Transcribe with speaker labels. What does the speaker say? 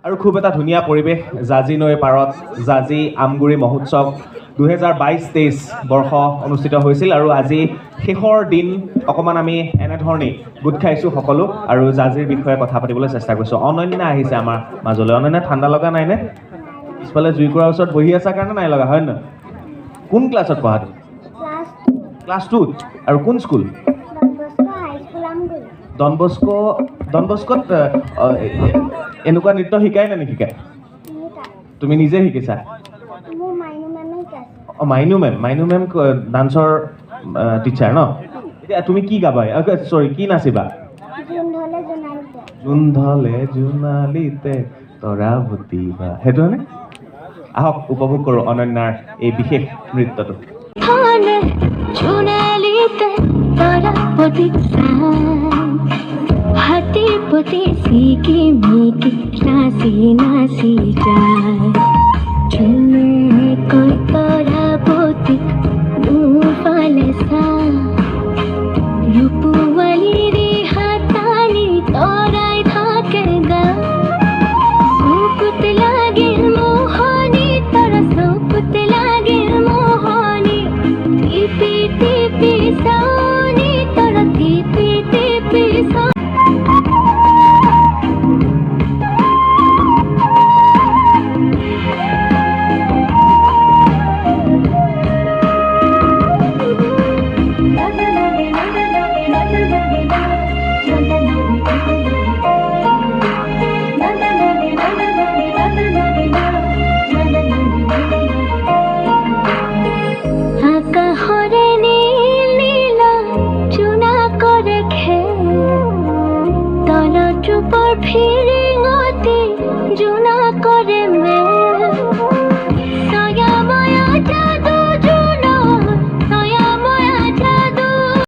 Speaker 1: আৰু খুব এটা ধুনীয়া পৰিৱেশ জাঁজি নৈৰ পাৰত জাঁজি আমগুৰি মহোৎসৱ 2022-23 বৰ্ষ অনুষ্ঠিত হৈছিল আৰু আজি শেষৰ দিন অকণমান আমি এনেধৰণেই গোট খাইছোঁ সকলো আৰু জাঁজিৰ বিষয়ে কথা পাতিবলৈ চেষ্টা কৰিছোঁ। অনন্যা আহিছে আমাৰ মাজলৈ। অনন্যা ঠাণ্ডা লগা নাইনে? পিছফালে জুইকুৰাৰ ওচৰত বহি আছা কাৰণে নাই লগা, হয় নহয়? কোন ক্লাছত পঢ়া তুমি? ক্লাছ 2 আৰু কোন স্কুল? ডন বস্কোত এনেকুৱা নৃত্য শিকায় নে নিশিকায়? তুমি নিজে শিকিছা? মাইনু মেম ডান্সৰ টিচাৰ ন? এতিয়া তুমি কি গাবা? চৰি, কি নাচিবা? জুন্ধলে জোনালিতে তৰা ভুটিবা, সেইটো হয়নে? আহক উপভোগ কৰোঁ অনন্যাৰ এই বিশেষ নৃত্যটো।
Speaker 2: হাতে পতে সিকি মিকি নাচি নাচি যায়